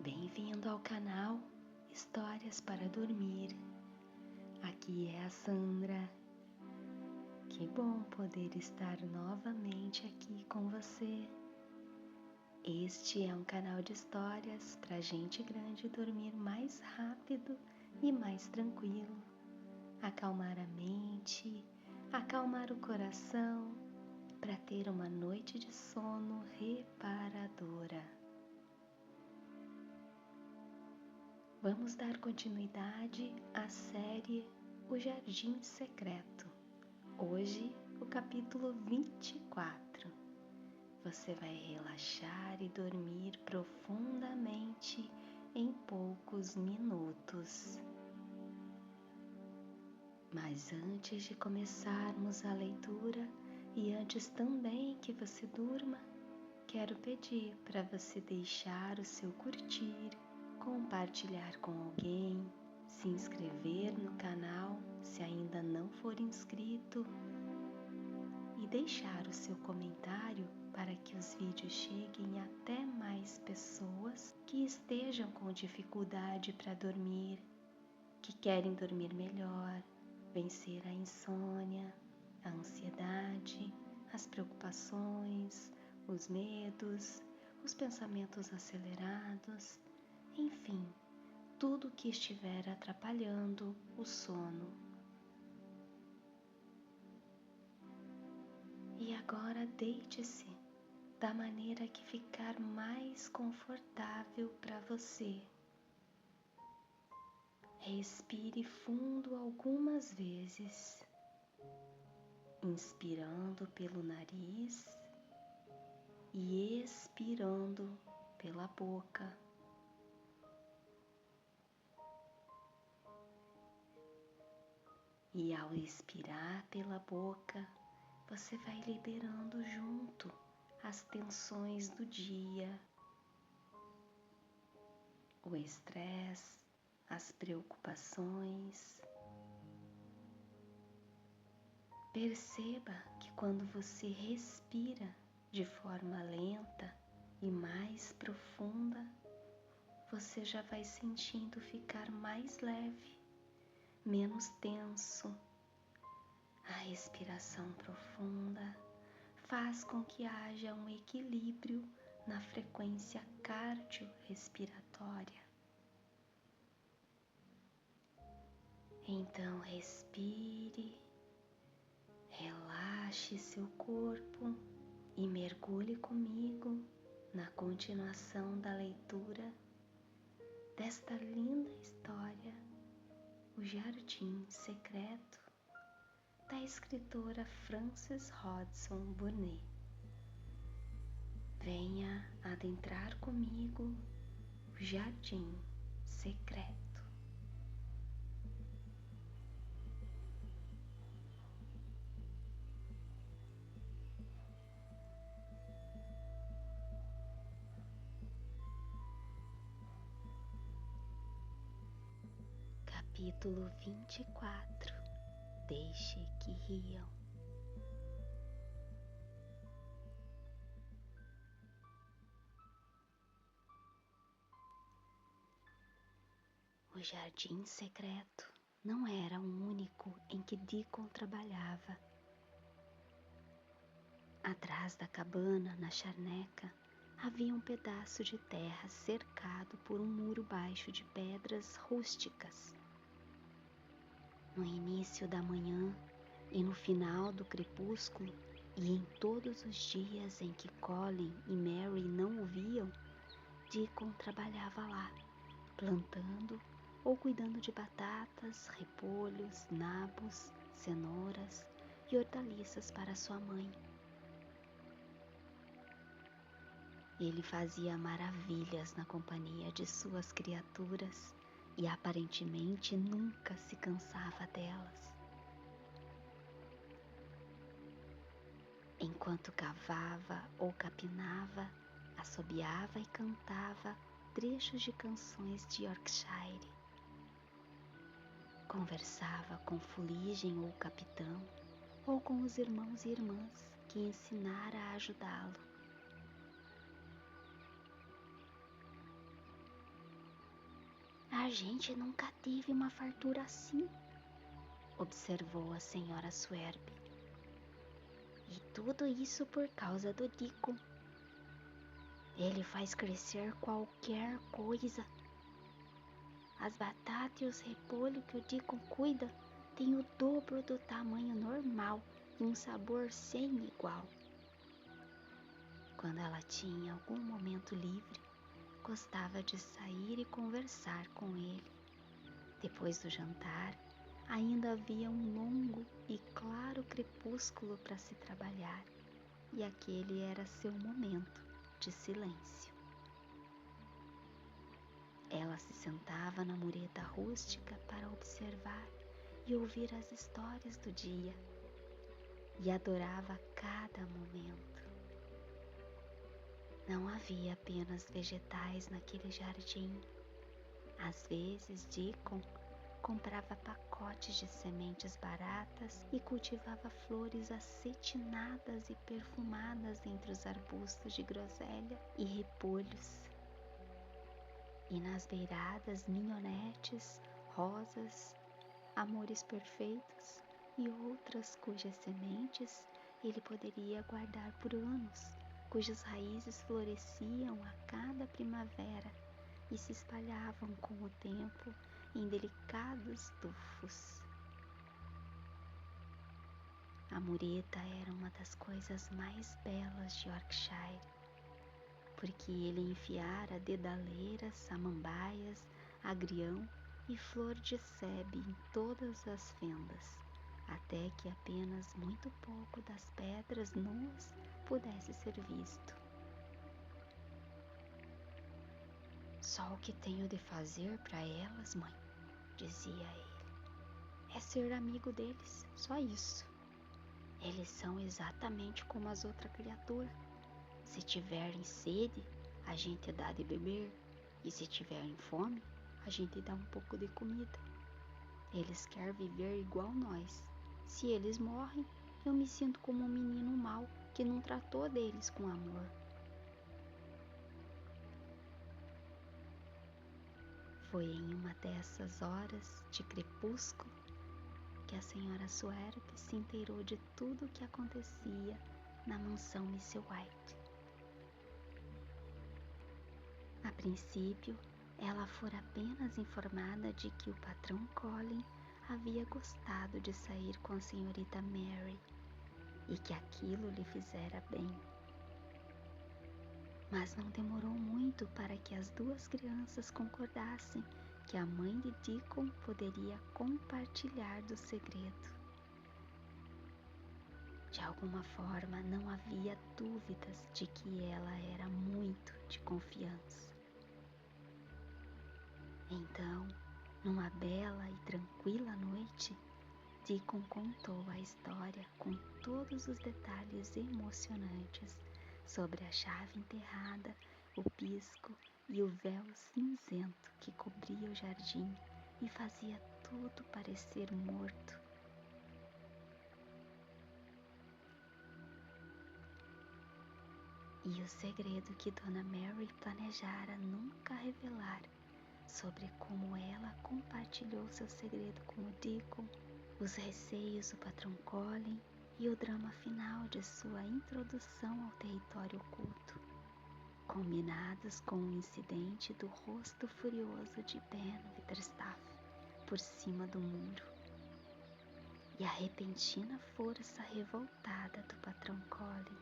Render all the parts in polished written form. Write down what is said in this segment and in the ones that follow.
Bem-vindo ao canal Histórias para Dormir. Aqui é a Sandra. Que bom poder estar novamente aqui com você. Este é um canal de histórias para gente grande dormir mais rápido e mais tranquilo, acalmar a mente, acalmar o coração, para ter uma noite de sono reparadora. Vamos dar continuidade à série O Jardim Secreto. Hoje, o capítulo 24. Você vai relaxar e dormir profundamente em poucos minutos. Mas antes de começarmos a leitura e antes também que você durma, quero pedir para você deixar o seu curtir, compartilhar com alguém, se inscrever no canal se ainda não for inscrito e deixar o seu comentário para que os vídeos cheguem até mais pessoas que estejam com dificuldade para dormir, que querem dormir melhor, vencer a insônia, a ansiedade, as preocupações, os medos, os pensamentos acelerados, enfim, tudo que estiver atrapalhando o sono. E agora deite-se da maneira que ficar mais confortável para você. Respire fundo algumas vezes, inspirando pelo nariz e expirando pela boca. E ao expirar pela boca, você vai liberando junto as tensões do dia, o estresse, as preocupações. Perceba que quando você respira de forma lenta e mais profunda, você já vai sentindo ficar mais leve, menos tenso. A respiração profunda faz com que haja um equilíbrio na frequência cardiorrespiratória. Então respire, relaxe seu corpo e mergulhe comigo na continuação da leitura desta linda história, O Jardim Secreto, da escritora Frances Hodgson Burnett. Venha adentrar comigo o Jardim Secreto. Capítulo 24. Deixe que riam. O jardim secreto não era o único em que Deacon trabalhava. Atrás da cabana, na charneca, havia um pedaço de terra cercado por um muro baixo de pedras rústicas. No início da manhã e no final do crepúsculo, e em todos os dias em que Colin e Mary não o viam, Deacon trabalhava lá, plantando ou cuidando de batatas, repolhos, nabos, cenouras e hortaliças para sua mãe. Ele fazia maravilhas na companhia de suas criaturas e aparentemente nunca se cansava delas. Enquanto cavava ou capinava, assobiava e cantava trechos de canções de Yorkshire. Conversava com fuligem ou capitão, ou com os irmãos e irmãs que ensinara a ajudá-lo. A gente nunca teve uma fartura assim, observou a senhora Swerbe. E tudo isso por causa do Deacon. Ele faz crescer qualquer coisa. As batatas e os repolhos que o Deacon cuida têm o dobro do tamanho normal e um sabor sem igual. Quando ela tinha algum momento livre, gostava de sair e conversar com ele. Depois do jantar, ainda havia um longo e claro crepúsculo para se trabalhar, e aquele era seu momento de silêncio. Ela se sentava na mureta rústica para observar e ouvir as histórias do dia, e adorava cada momento. Não havia apenas vegetais naquele jardim. Às vezes, Deacon comprava pacotes de sementes baratas e cultivava flores acetinadas e perfumadas entre os arbustos de groselha e repolhos. E nas beiradas, minhonetes, rosas, amores perfeitos e outras cujas sementes ele poderia guardar por anos, cujas raízes floresciam a cada primavera e se espalhavam com o tempo em delicados tufos. A mureta era uma das coisas mais belas de Yorkshire, porque ele enfiara dedaleiras, samambaias, agrião e flor de sebe em todas as fendas, até que apenas muito pouco das pedras nuas pudesse ser visto. Só o que tenho de fazer para elas, mãe, dizia ele, é ser amigo deles, só isso. Eles são exatamente como as outras criaturas. Se tiverem sede, a gente dá de beber, e se tiverem fome, a gente dá um pouco de comida. Eles querem viver igual nós. Se eles morrem, eu me sinto como um menino mau que não tratou deles com amor. Foi em uma dessas horas de crepúsculo que a senhora Swerve se inteirou de tudo o que acontecia na mansão Miss White. A princípio, ela fora apenas informada de que o patrão Colin havia gostado de sair com a senhorita Mary e que aquilo lhe fizera bem. Mas não demorou muito para que as duas crianças concordassem que a mãe de Deacon poderia compartilhar do segredo. De alguma forma, não havia dúvidas de que ela era muito de confiança. Então, numa bela e tranquila noite, Deacon contou a história com todos os detalhes emocionantes sobre a chave enterrada, o pisco e o véu cinzento que cobria o jardim e fazia tudo parecer morto. E o segredo que Dona Mary planejara nunca revelar sobre como ela compartilhou seu segredo com o Deacon, os receios do patrão Colin e o drama final de sua introdução ao território oculto, combinados com o incidente do rosto furioso de Ben Witherstaff por cima do muro e a repentina força revoltada do patrão Colin.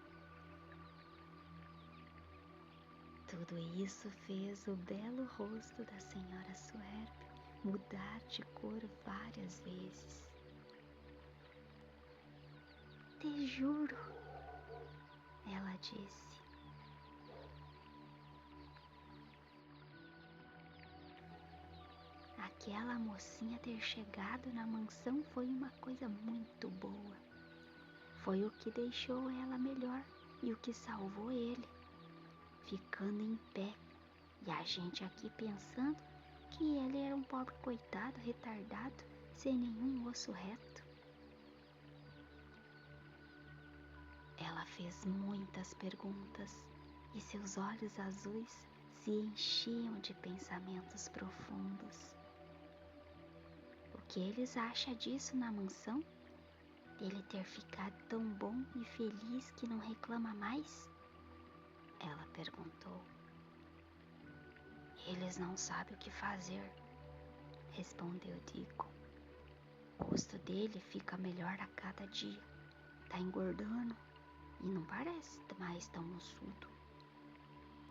Tudo isso fez o belo rosto da senhora Swerve mudar de cor várias vezes. Te juro, ela disse. Aquela mocinha ter chegado na mansão foi uma coisa muito boa. Foi o que deixou ela melhor e o que salvou ele, ficando em pé, e a gente aqui pensando que ele era um pobre coitado retardado, sem nenhum osso reto. Ela fez muitas perguntas e seus olhos azuis se enchiam de pensamentos profundos. que eles acham disso na mansão? Dele ter ficado tão bom e feliz que não reclama mais? Ela perguntou. Eles não sabem o que fazer, respondeu Deacon. O rosto dele fica melhor a cada dia. Tá engordando e não parece mais tão ossudo.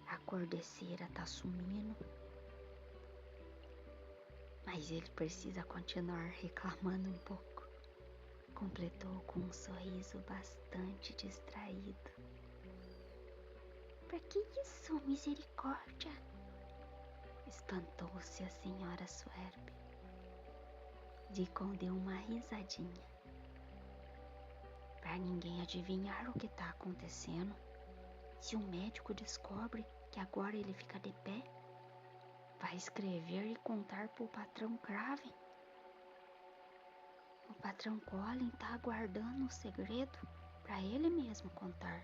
A cor de cera tá sumindo. Mas ele precisa continuar reclamando um pouco. Completou com um sorriso bastante distraído. Pra que isso, misericórdia? Espantou-se a senhora Swerve. Deacon deu uma risadinha. Para ninguém adivinhar o que está acontecendo, se o médico descobre que agora ele fica de pé, vai escrever e contar para o patrão Craven. O patrão Colin está aguardando o segredo para ele mesmo contar.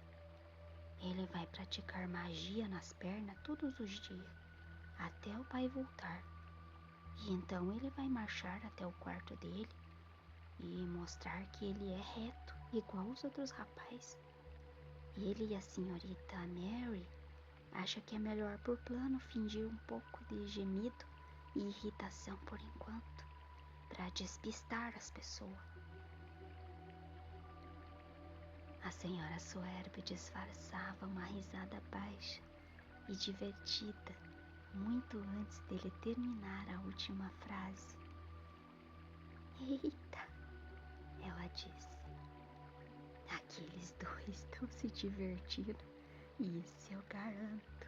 Ele vai praticar magia nas pernas todos os dias, até o pai voltar. E então ele vai marchar até o quarto dele e mostrar que ele é reto, igual os outros rapazes. Ele e a senhorita Mary acham que é melhor por plano fingir um pouco de gemido e irritação por enquanto, para despistar as pessoas. A senhora Swerve disfarçava uma risada baixa e divertida muito antes dele terminar a última frase. Eita, ela disse. Aqueles dois estão se divertindo, e isso eu garanto.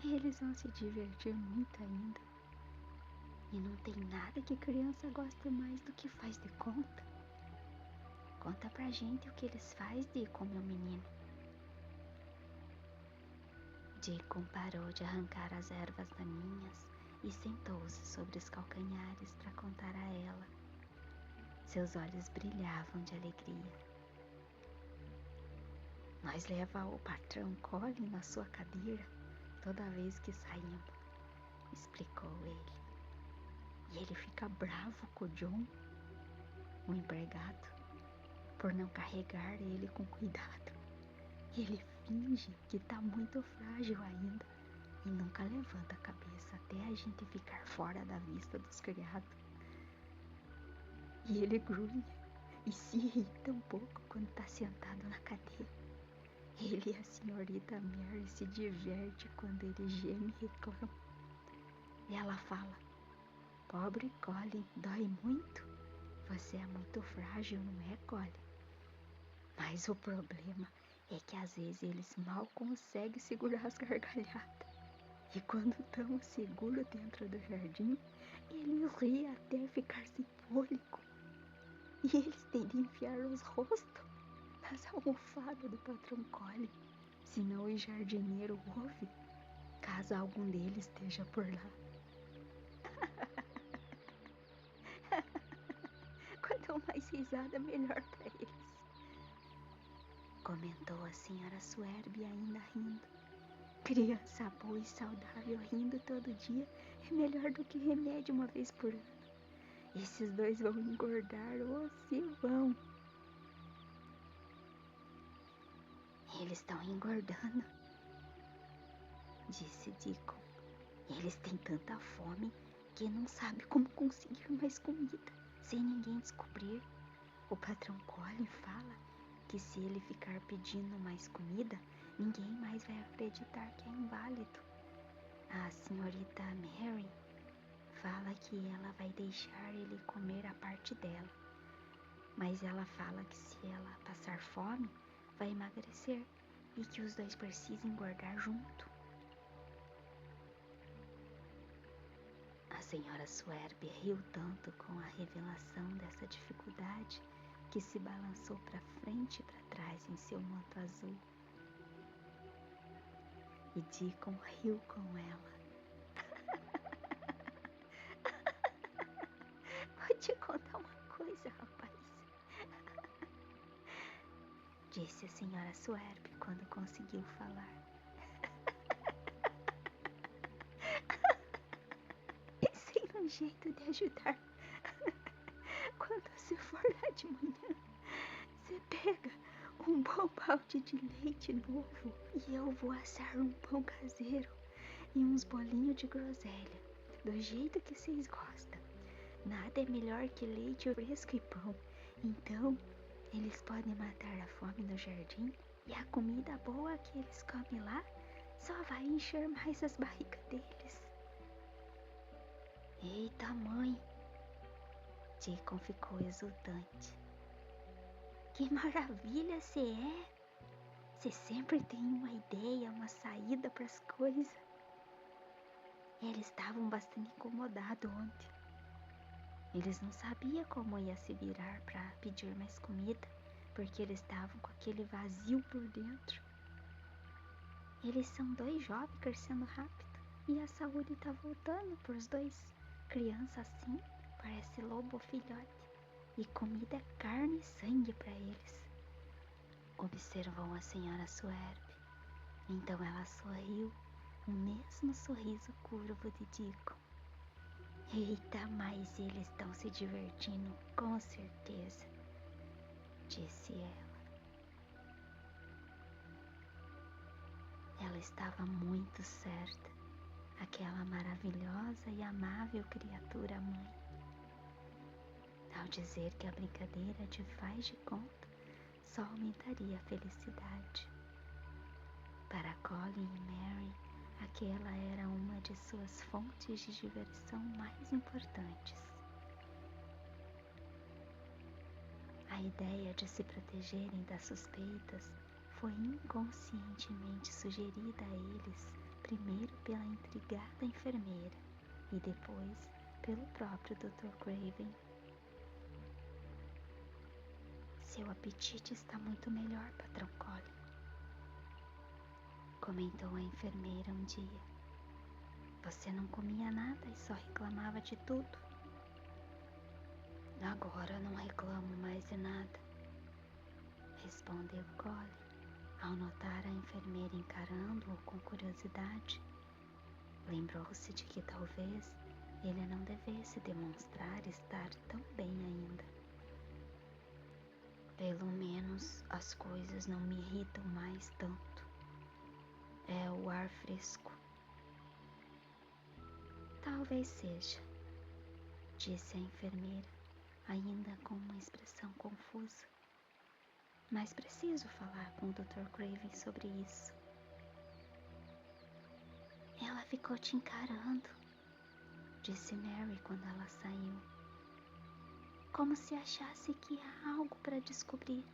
Eles vão se divertir muito ainda. E não tem nada que criança goste mais do que faz de conta. Conta pra gente o que eles fazem, Deacon, meu menino. Deacon parou de arrancar as ervas daninhas e sentou-se sobre os calcanhares para contar a ela. Seus olhos brilhavam de alegria. Nós leva o patrão Colin na sua cadeira toda vez que saímos, explicou ele. E ele fica bravo com o John, o empregado, por não carregar ele com cuidado. Ele finge que tá muito frágil ainda e nunca levanta a cabeça até a gente ficar fora da vista dos criados. E ele grunhe e se irrita um pouco quando tá sentado na cadeira. Ele e a senhorita Mary se diverte quando ele geme e reclama. E ela fala, pobre Colin, dói muito? Você é muito frágil, não é, Colin? Mas o problema é que às vezes eles mal conseguem segurar as gargalhadas. E quando estamos seguros dentro do jardim, eles riem até ficar sem fôlego. E eles têm de enfiar os rostos nas almofadas do patrão Colin. Senão o jardineiro ouve, caso algum deles esteja por lá. Quanto mais risada, melhor para eles. Comentou a senhora Swerve ainda rindo. Criança boa e saudável rindo todo dia é melhor do que remédio uma vez por ano. Esses dois vão engordar, ou se vão. Eles estão engordando, disse Deacon. Eles têm tanta fome que não sabem como conseguir mais comida sem ninguém descobrir. O patrão Colin fala que se ele ficar pedindo mais comida, ninguém mais vai acreditar que é inválido. A senhorita Mary fala que ela vai deixar ele comer a parte dela, mas ela fala que se ela passar fome, vai emagrecer e que os dois precisam engordar junto. A senhora Swerve riu tanto com a revelação dessa dificuldade que se balançou para frente e para trás em seu manto azul. E Deacon riu com ela. Vou te contar uma coisa, rapaz, disse a senhora Swerve quando conseguiu falar. Pensei num jeito de ajudar quando você for lá de manhã, você pega um bom balde de leite novo e eu vou assar um pão caseiro e uns bolinhos de groselha, do jeito que vocês gostam. Nada é melhor que leite fresco e pão. Então, eles podem matar a fome no jardim e a comida boa que eles comem lá só vai encher mais as barrigas deles. Eita, mãe! Deacon ficou exultante. Que maravilha você é! Você sempre tem uma ideia, uma saída para as coisas. Eles estavam bastante incomodados ontem. Eles não sabiam como ia se virar para pedir mais comida, porque eles estavam com aquele vazio por dentro. Eles são 2 jovens crescendo rápido e a saúde tá voltando pros 2. Criança assim, parece lobo filhote. E comida é carne e sangue para eles. Observou a senhora Suerbe. Então ela sorriu, o mesmo sorriso curvo de Deacon. Eita, mas eles estão se divertindo, com certeza, disse ela. Ela estava muito certa, aquela maravilhosa e amável criatura mãe. Ao dizer que a brincadeira de faz de conta só aumentaria a felicidade. Para Colin e Mary, aquela era uma de suas fontes de diversão mais importantes. A ideia de se protegerem das suspeitas foi inconscientemente sugerida a eles, primeiro pela intrigada enfermeira e depois pelo próprio Dr. Craven. Seu apetite está muito melhor, patrão Colin, comentou a enfermeira um dia. Você não comia nada e só reclamava de tudo. Agora não reclamo mais de nada, respondeu Colin, ao notar a enfermeira encarando-o com curiosidade. Lembrou-se de que talvez ele não devesse demonstrar estar tão bem ainda. Pelo menos as coisas não me irritam mais tanto. É o ar fresco. Talvez seja, disse a enfermeira, ainda com uma expressão confusa. Mas preciso falar com o Dr. Craven sobre isso. Ela ficou te encarando, disse Mary quando ela saiu. Como se achasse que há algo para descobrir.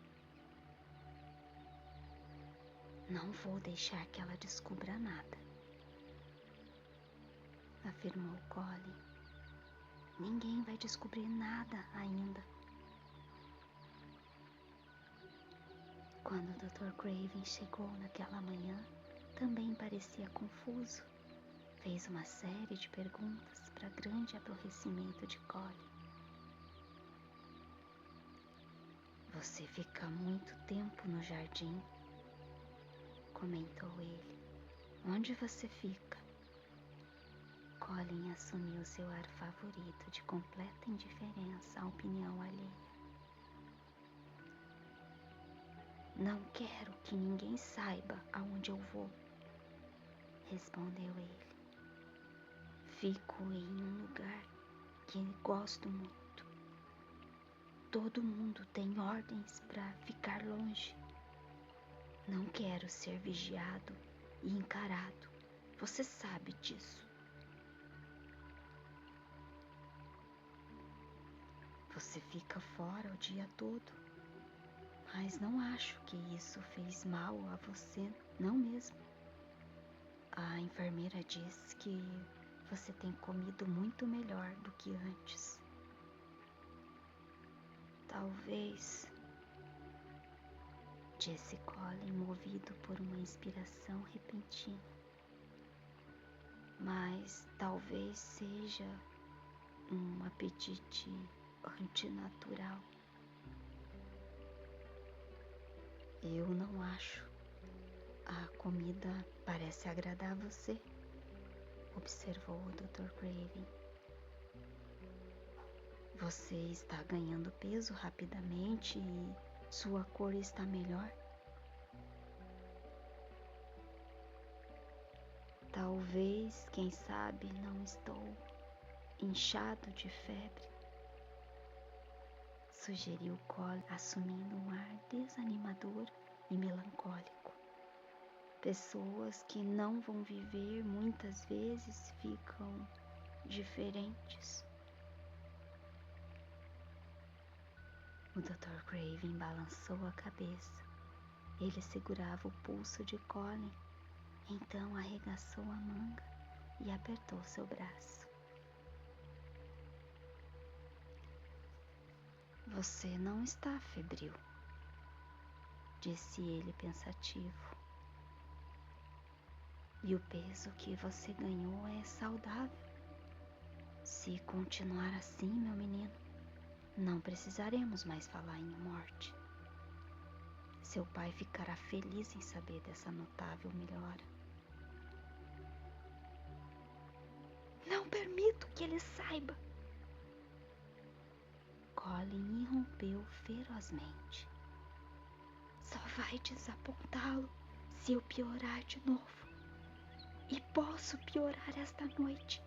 Não vou deixar que ela descubra nada, afirmou Colin. Ninguém vai descobrir nada ainda. Quando o Dr. Craven chegou naquela manhã, também parecia confuso. Fez uma série de perguntas para grande aborrecimento de Colin. Você fica muito tempo no jardim, comentou ele. Onde você fica? Colin assumiu seu ar favorito de completa indiferença à opinião alheia. Não quero que ninguém saiba aonde eu vou, respondeu ele. Fico em um lugar que gosto muito. Todo mundo tem ordens para ficar longe. Não quero ser vigiado e encarado. Você sabe disso. Você fica fora o dia todo. Mas não acho que isso fez mal a você, não mesmo. A enfermeira diz que você tem comido muito melhor do que antes. Talvez, disse Colin, movido por uma inspiração repentina. Mas talvez seja um apetite antinatural. Eu não acho. A comida parece agradar você, observou o Dr. Craven. Você está ganhando peso rapidamente e sua cor está melhor? Talvez, quem sabe, não estou inchado de febre, sugeriu Colin, assumindo um ar desanimador e melancólico. Pessoas que não vão viver muitas vezes ficam diferentes. O Dr. Craven balançou a cabeça. Ele segurava o pulso de Colin, então arregaçou a manga e apertou seu braço. Você não está febril, disse ele pensativo. E o peso que você ganhou é saudável. Se continuar assim, meu menino, não precisaremos mais falar em morte. Seu pai ficará feliz em saber dessa notável melhora. Não permito que ele saiba. Colin irrompeu ferozmente. Só vai desapontá-lo se eu piorar de novo. E posso piorar esta noite.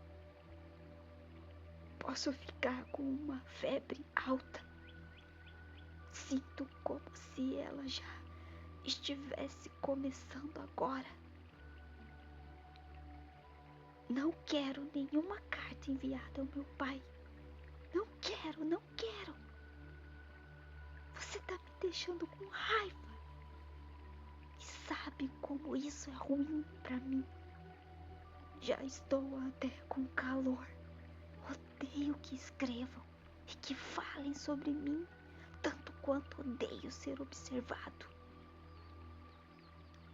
Posso ficar com uma febre alta. Sinto como se ela já estivesse começando agora. Não quero nenhuma carta enviada ao meu pai. Não quero, não quero. Você tá me deixando com raiva. E sabe como isso é ruim pra mim. Já estou até com calor. Odeio que escrevam e que falem sobre mim, tanto quanto odeio ser observado.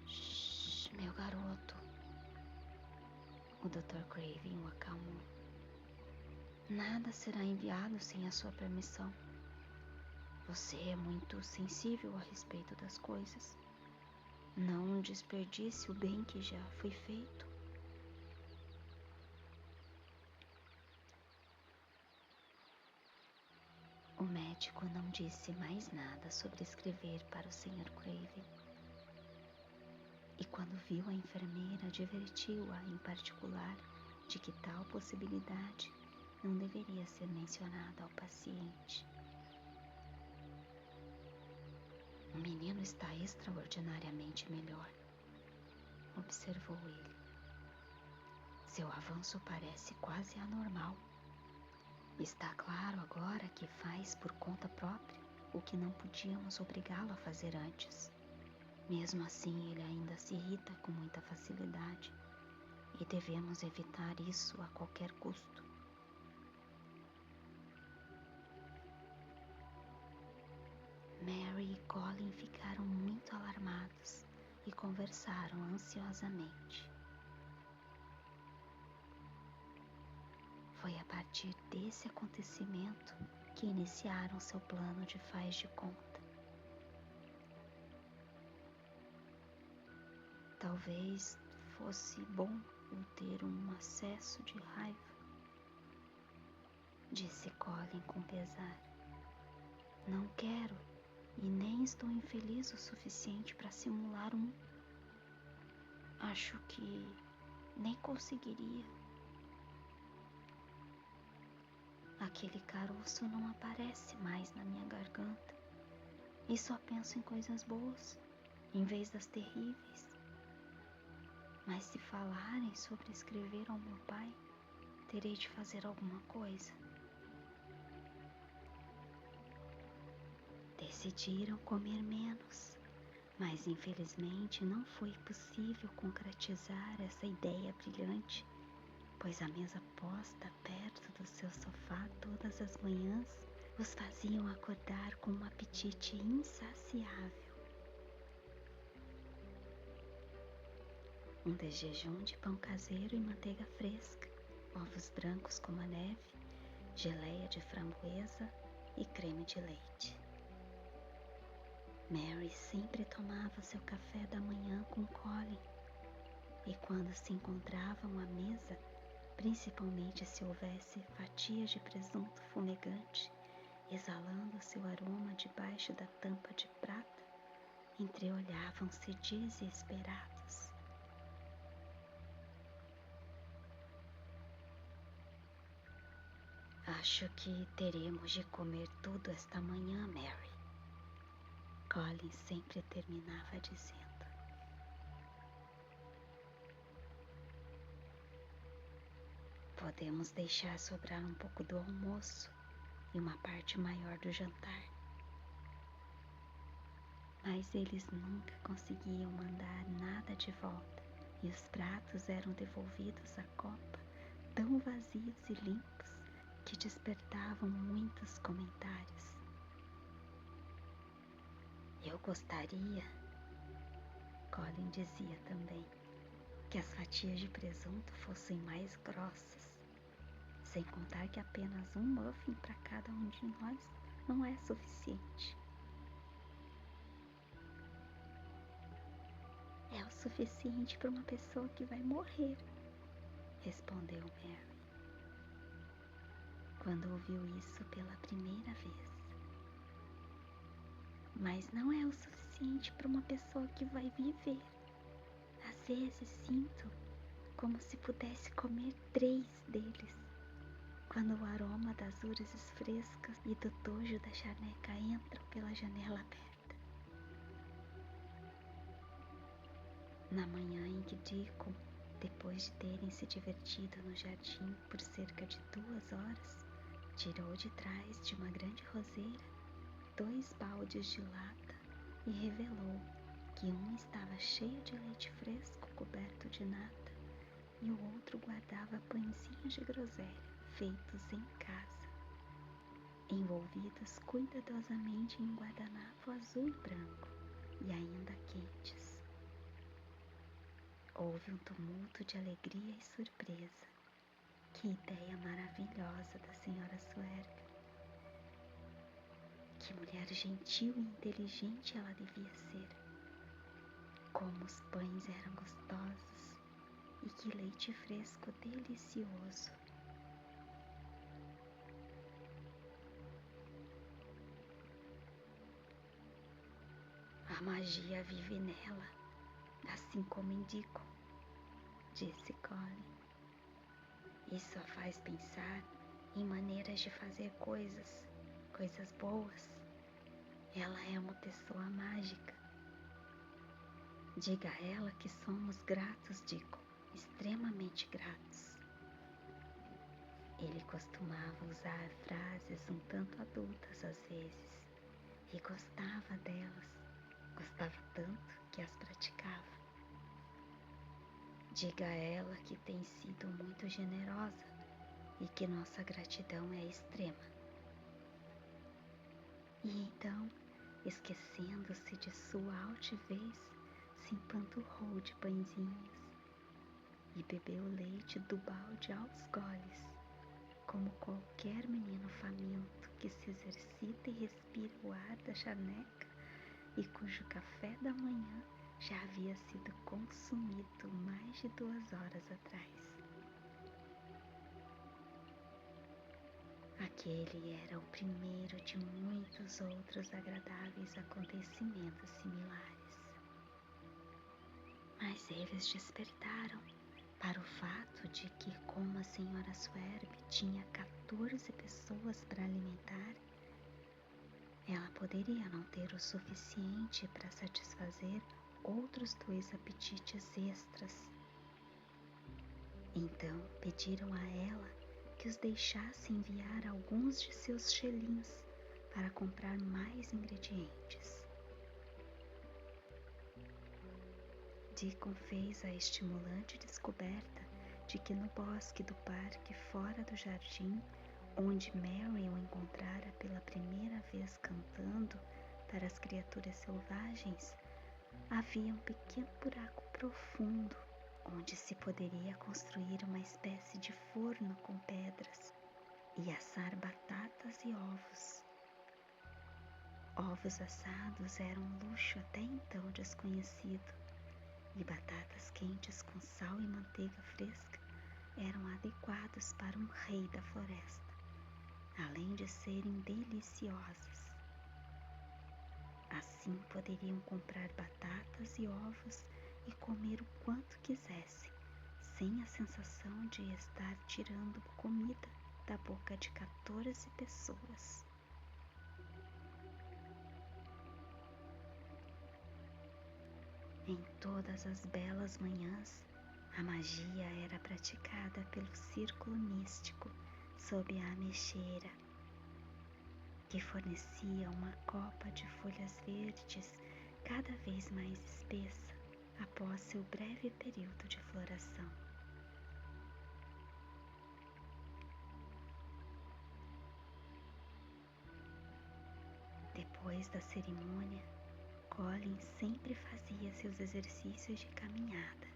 Shhh, meu garoto. O Dr. Craven o acalmou. Nada será enviado sem a sua permissão. Você é muito sensível a respeito das coisas. Não desperdice o bem que já foi feito. O médico não disse mais nada sobre escrever para o Sr. Craven. E quando viu a enfermeira, advertiu-a em particular de que tal possibilidade não deveria ser mencionada ao paciente. O menino está extraordinariamente melhor, observou ele. Seu avanço parece quase anormal. Está claro agora que faz por conta própria o que não podíamos obrigá-lo a fazer antes. Mesmo assim, ele ainda se irrita com muita facilidade e devemos evitar isso a qualquer custo. Mary e Colin ficaram muito alarmados e conversaram ansiosamente. Foi a partir desse acontecimento que iniciaram seu plano de faz de conta. Talvez fosse bom eu ter um acesso de raiva, disse Colin com pesar. Não quero e nem estou infeliz o suficiente para simular um. Acho que nem conseguiria. Aquele caroço não aparece mais na minha garganta e só penso em coisas boas, em vez das terríveis. Mas se falarem sobre escrever ao meu pai, terei de fazer alguma coisa. Decidiram comer menos, mas infelizmente não foi possível concretizar essa ideia brilhante, pois a mesa posta perto do seu sofá todas as manhãs os faziam acordar com um apetite insaciável. Um desjejum de pão caseiro e manteiga fresca, ovos brancos como a neve, geleia de framboesa e creme de leite. Mary sempre tomava seu café da manhã com Colin, e quando se encontravam à mesa, principalmente se houvesse fatias de presunto fumegante, exalando seu aroma debaixo da tampa de prata, entreolhavam-se desesperados. Acho que teremos de comer tudo esta manhã, Mary. Colin sempre terminava dizendo. Podemos deixar sobrar um pouco do almoço e uma parte maior do jantar. Mas eles nunca conseguiam mandar nada de volta e os pratos eram devolvidos à copa tão vazios e limpos que despertavam muitos comentários. Eu gostaria, Colin dizia também, que as fatias de presunto fossem mais grossas, sem contar que apenas um muffin para cada um de nós não é suficiente. É o suficiente para uma pessoa que vai morrer, respondeu Mary, quando ouviu isso pela primeira vez. Mas não é o suficiente para uma pessoa que vai viver. Às vezes sinto como se pudesse comer 3 deles, quando o aroma das urzes frescas e do tojo da charneca entram pela janela aberta. Na manhã em que Deacon, depois de terem se divertido no jardim por cerca de 2 horas, tirou de trás de uma grande roseira 2 baldes de lata e revelou que um estava cheio de leite fresco coberto de nata e o outro guardava pãezinhos de groselha feitos em casa, envolvidos cuidadosamente em um guardanapo azul e branco e ainda quentes. Houve um tumulto de alegria e surpresa. Que ideia maravilhosa da senhora Swerve! Que mulher gentil e inteligente ela devia ser! Como os pães eram gostosos e que leite fresco delicioso! A magia vive nela, assim como indicam, disse Colin. Isso a faz pensar em maneiras de fazer coisas boas. Ela é uma pessoa mágica. Diga a ela que somos gratos, Deacon, extremamente gratos. Ele costumava usar frases um tanto adultas às vezes e gostava delas, gostava tanto que as praticava. Diga a ela que tem sido muito generosa e que nossa gratidão é extrema. E então, esquecendo-se de sua altivez, se empanturrou de pãezinhos e bebeu leite do balde aos goles, como qualquer menino faminto que se exercita e respira o ar da charneca e cujo café da manhã já havia sido consumido mais de 2 horas atrás. Aquele era o primeiro de muitos outros agradáveis acontecimentos similares. Mas eles despertaram para o fato de que, como a senhora Swerve tinha 14 pessoas para alimentar, ela poderia não ter o suficiente para satisfazer outros 2 apetites extras. Então pediram a ela que os deixasse enviar alguns de seus shillings para comprar mais ingredientes. Deacon fez a estimulante descoberta de que no bosque do parque fora do jardim, onde Mary o encontrara pela primeira vez cantando para as criaturas selvagens, havia um pequeno buraco profundo onde se poderia construir uma espécie de forno com pedras e assar batatas e ovos. Ovos assados eram um luxo até então desconhecido, e batatas quentes com sal e manteiga fresca eram adequados para um rei da floresta, além de serem deliciosos. Assim poderiam comprar batatas e ovos e comer o quanto quisessem, sem a sensação de estar tirando comida da boca de 14 pessoas. Em todas as belas manhãs, a magia era praticada pelo círculo místico sob a ameixeira, que fornecia uma copa de folhas verdes cada vez mais espessa após seu breve período de floração. Depois da cerimônia, Colin sempre fazia seus exercícios de caminhada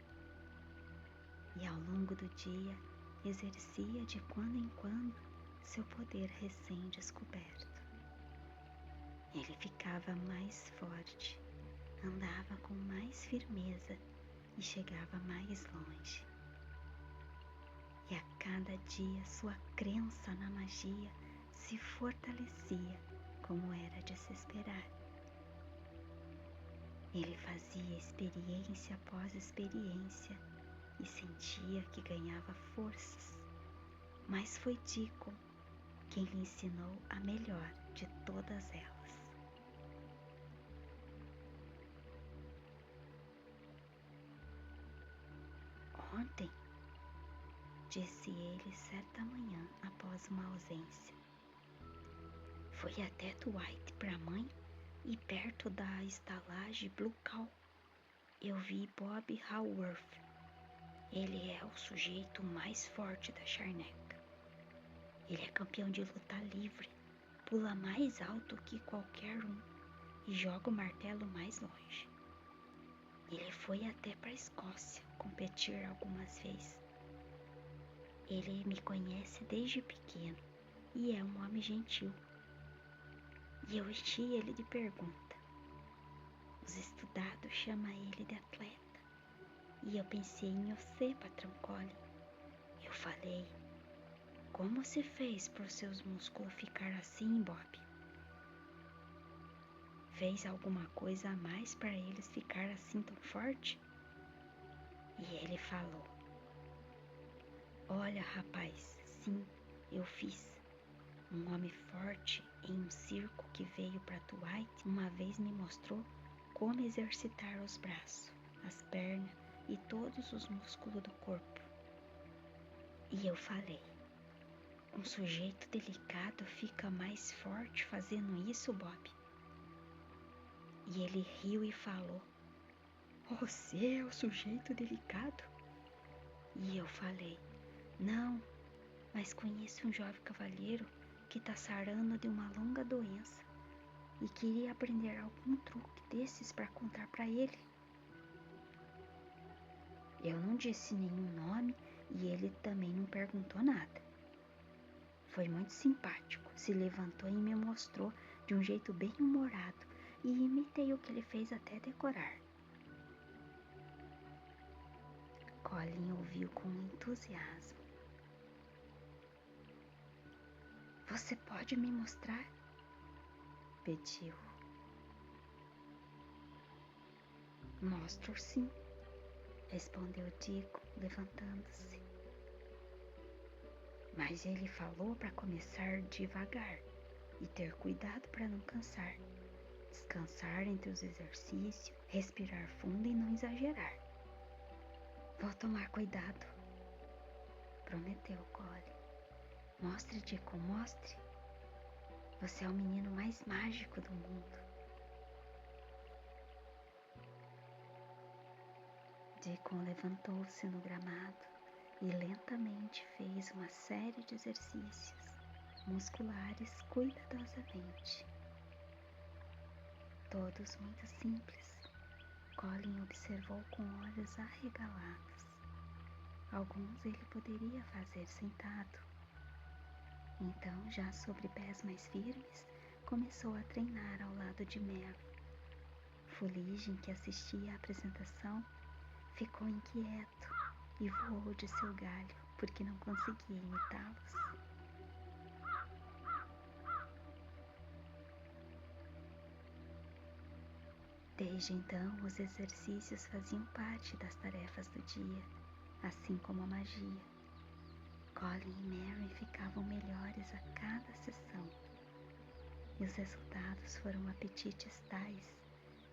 e ao longo do dia exercia de quando em quando seu poder recém-descoberto. Ele ficava mais forte, andava com mais firmeza e chegava mais longe. E a cada dia sua crença na magia se fortalecia, como era de se esperar. Ele fazia experiência após experiência e sentia que ganhava forças, mas foi Deacon quem lhe ensinou a melhor de todas elas. Ontem, disse ele certa manhã após uma ausência, fui até Dwight para a mãe e perto da estalagem Blue Cow eu vi Bob Haworth. Ele é o sujeito mais forte da charneca. Ele é campeão de luta livre, pula mais alto que qualquer um e joga o martelo mais longe. Ele foi até para a Escócia competir algumas vezes. Ele me conhece desde pequeno e é um homem gentil. E eu enchi ele de pergunta. Os estudados chamam ele de atleta. E eu pensei em você, patrão Colin. Eu falei, como se fez para os seus músculos ficar assim, Bob? Fez alguma coisa a mais para eles ficar assim tão forte? E ele falou, olha rapaz, sim, eu fiz. Um homem forte em um circo que veio para Dwight uma vez me mostrou como exercitar os braços, as pernas e todos os músculos do corpo. E eu falei, um sujeito delicado fica mais forte fazendo isso, Bob? E ele riu e falou, você é o sujeito delicado? E eu falei, não, mas conheço um jovem cavalheiro que está sarando de uma longa doença e queria aprender algum truque desses para contar para ele. Eu não disse nenhum nome e ele também não perguntou nada. Foi muito simpático, se levantou e me mostrou de um jeito bem humorado e imitei o que ele fez até decorar. Colin ouviu com entusiasmo. Você pode me mostrar? Pediu. Mostro sim, respondeu Deacon, levantando-se. Mas ele falou para começar devagar e ter cuidado para não cansar. Descansar entre os exercícios, respirar fundo e não exagerar. Vou tomar cuidado, prometeu Colin. Mostre, Deacon, mostre. Você é o menino mais mágico do mundo. Deacon levantou-se no gramado e lentamente fez uma série de exercícios musculares cuidadosamente. Todos muito simples. Colin observou com olhos arregalados. Alguns ele poderia fazer sentado. Então, já sobre pés mais firmes, começou a treinar ao lado de Mary. Fuligem, que assistia à apresentação, ficou inquieto e voou de seu galho, porque não conseguia imitá-los. Desde então, os exercícios faziam parte das tarefas do dia, assim como a magia. Colin e Mary ficavam melhores a cada sessão, e os resultados foram apetites tais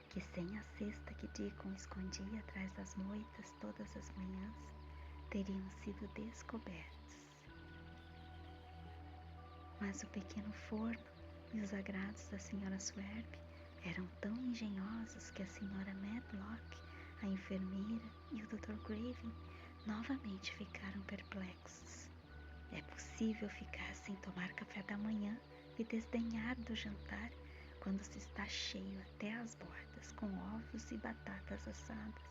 que, sem a cesta que Deacon escondia atrás das moitas todas as manhãs, teriam sido descobertos. Mas o pequeno forno e os agrados da Sra. Swerve eram tão engenhosos que a Sra. Medlock, a enfermeira e o Dr. Craven novamente ficaram perplexos. É possível ficar sem tomar café da manhã e desdenhar do jantar quando se está cheio até as bordas com ovos e batatas assadas,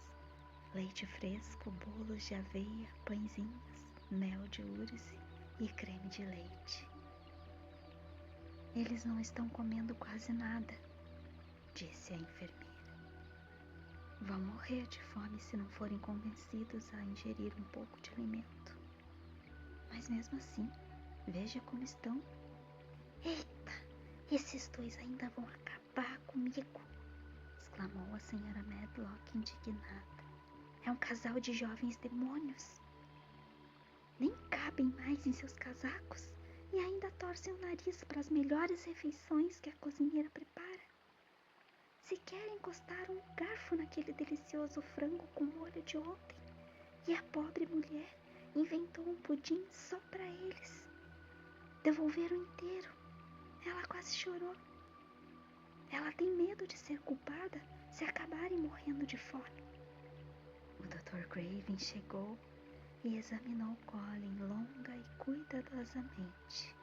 leite fresco, bolos de aveia, pãezinhos, mel de urze e creme de leite. Eles não estão comendo quase nada, disse a enfermeira. Vão morrer de fome se não forem convencidos a ingerir um pouco de alimento. Mas mesmo assim, veja como estão. Eita, esses dois ainda vão acabar comigo, exclamou a Sra. Medlock indignada. É um casal de jovens demônios. Nem cabem mais em seus casacos e ainda torcem o nariz para as melhores refeições que a cozinheira prepara. Sequer encostaram um garfo naquele delicioso frango com molho de ontem, e a pobre mulher inventou um pudim só para eles. Devolveram inteiro. Ela quase chorou. Ela tem medo de ser culpada se acabarem morrendo de fome. O Dr. Craven chegou e examinou Colin longa e cuidadosamente.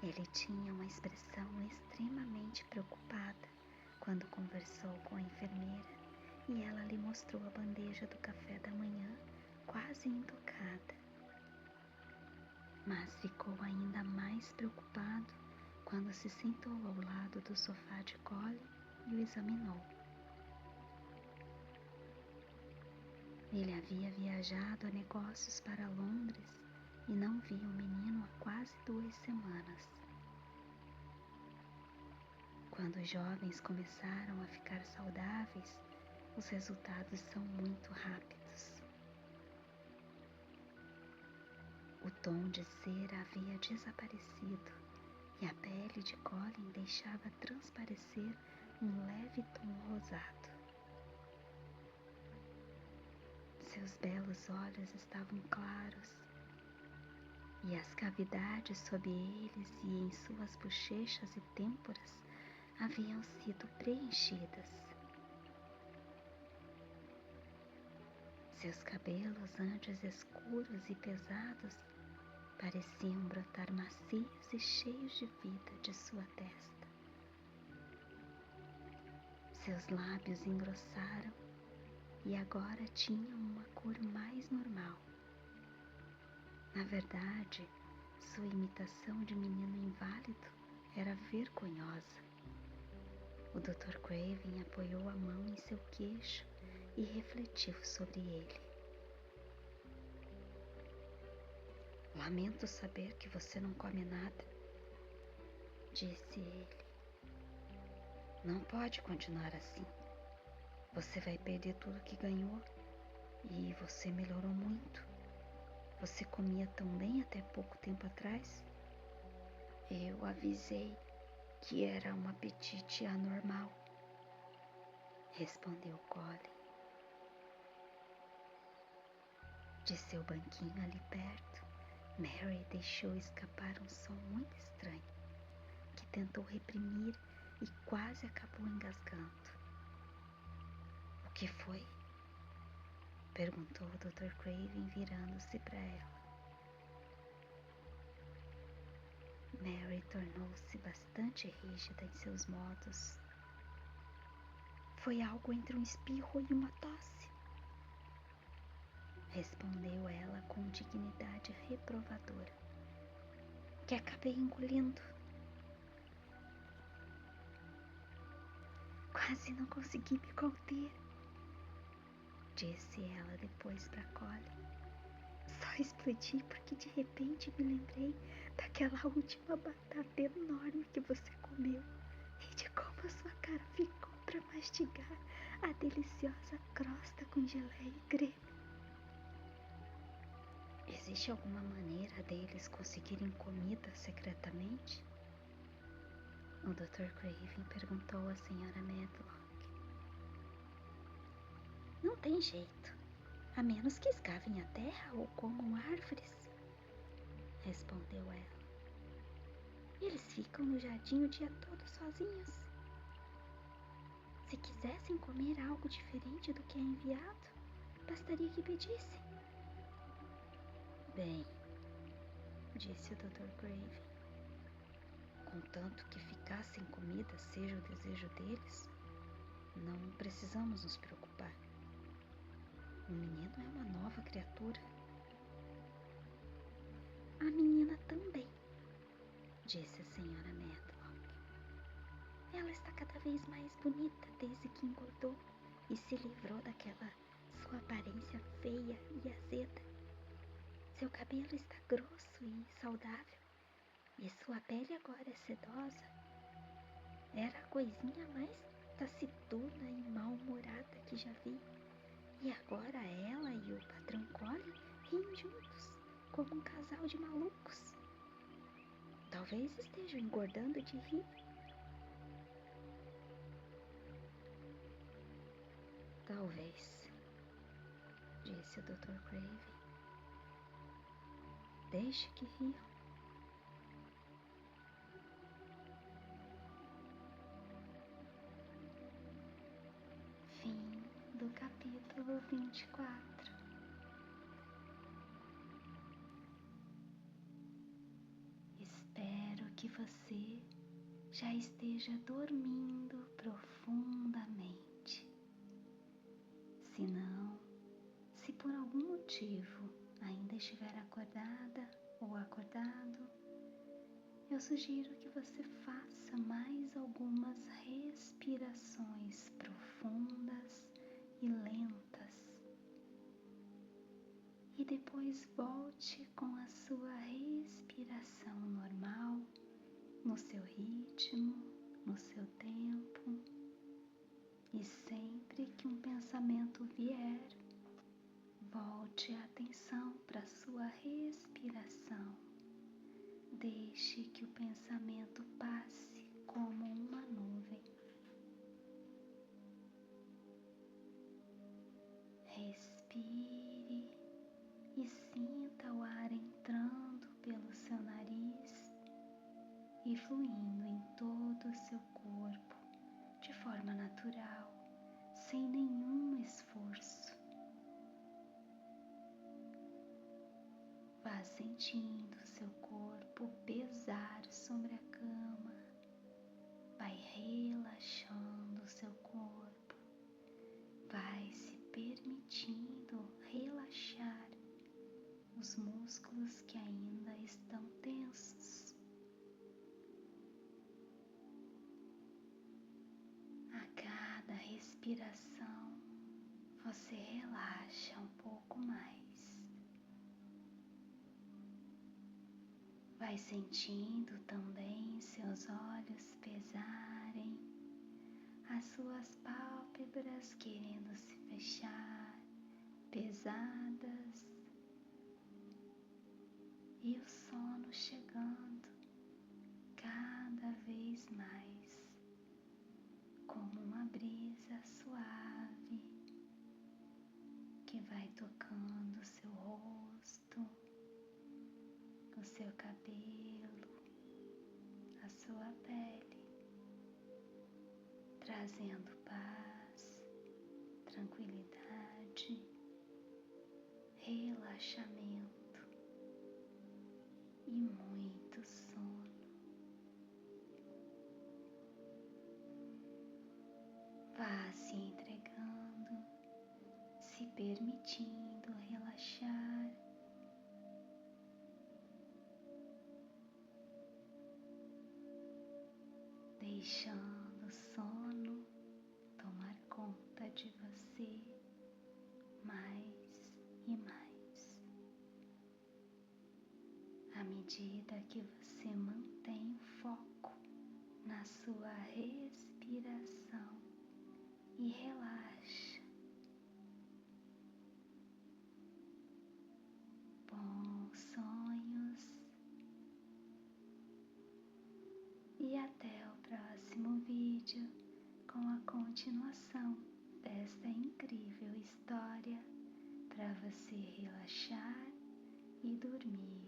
Ele tinha uma expressão extremamente preocupada quando conversou com a enfermeira e ela lhe mostrou a bandeja do café da manhã quase intocada. Mas ficou ainda mais preocupado quando se sentou ao lado do sofá de Colin e o examinou. Ele havia viajado a negócios para Londres e não via o menino há quase 2 semanas. Quando os jovens começaram a ficar saudáveis, os resultados são muito rápidos. O tom de cera havia desaparecido e a pele de Colin deixava transparecer um leve tom rosado. Seus belos olhos estavam claros e as cavidades sob eles e em suas bochechas e têmporas haviam sido preenchidas. Seus cabelos, antes escuros e pesados, pareciam brotar macios e cheios de vida de sua testa. Seus lábios engrossaram e agora tinham uma cor mais normal. Na verdade, sua imitação de menino inválido era vergonhosa. O Dr. Craven apoiou a mão em seu queixo e refletiu sobre ele. Lamento saber que você não come nada, disse ele. Não pode continuar assim. Você vai perder tudo que ganhou e você melhorou muito. Você comia tão bem até pouco tempo atrás. Eu avisei que era um apetite anormal, respondeu Colin. De seu banquinho ali perto, Mary deixou escapar um som muito estranho, que tentou reprimir e quase acabou engasgando. O que foi? Perguntou o Dr. Craven virando-se para ela. Mary tornou-se bastante rígida em seus modos. Foi algo entre um espirro e uma tosse, respondeu ela com dignidade reprovadora, que acabei engolindo. Quase não consegui me conter, disse ela depois para Colin. só explodi porque de repente me lembrei daquela última batata enorme que você comeu e de como a sua cara ficou para mastigar a deliciosa crosta com geleia e creme. Existe alguma maneira deles conseguirem comida secretamente? O Dr. Craven perguntou à Sra. Medlock. Não tem jeito, a menos que escavem a terra ou comam árvores, respondeu ela. Eles ficam no jardim o dia todo sozinhos. Se quisessem comer algo diferente do que é enviado, bastaria que pedissem. Bem, disse o Dr. Craven, contanto que ficar sem comida seja o desejo deles, não precisamos nos preocupar. O menino é uma nova criatura. A menina também, disse a Sra. Medlock. Ela está cada vez mais bonita desde que engordou e se livrou daquela sua aparência feia e azeda. Seu cabelo está grosso e saudável e sua pele agora é sedosa. Era a coisinha mais taciturna e mal-humorada que já vi. E agora ela e o patrão Colin riem juntos, como um casal de malucos. Talvez estejam engordando de rir. Talvez, disse o Dr. Craven. Deixe que riam. Fim do capítulo 24. Espero que você já esteja dormindo profundamente. Se não, se por algum motivo ainda estiver acordada ou acordado, eu sugiro que você faça mais algumas respirações profundas e lentas. E depois volte com a sua respiração normal, no seu ritmo, no seu tempo. E sempre que um pensamento vier, volte a atenção para a sua respiração. Deixe que o pensamento passe como uma nuvem. Respire e sinta o ar entrando pelo seu nariz e fluindo em todo o seu corpo de forma natural, sem nenhum esforço. Vá sentindo seu corpo pesar sobre a cama, vai relaxando seu corpo, vai se permitindo relaxar os músculos que ainda estão tensos. A cada respiração, você relaxa um pouco mais. Vai sentindo também seus olhos pesarem, as suas pálpebras querendo se fechar, pesadas, e o sono chegando cada vez mais, como uma brisa suave que vai tocando seu rosto, o seu cabelo, a sua pele, trazendo paz, tranquilidade, relaxamento e muito sono. Vá se entregando, se permitindo relaxar. Deixando o sono tomar conta de você mais e mais. À medida que você mantém o foco na sua respiração e relaxa. Bons sonhos e até o próximo vídeo com a continuação desta incrível história para você relaxar e dormir.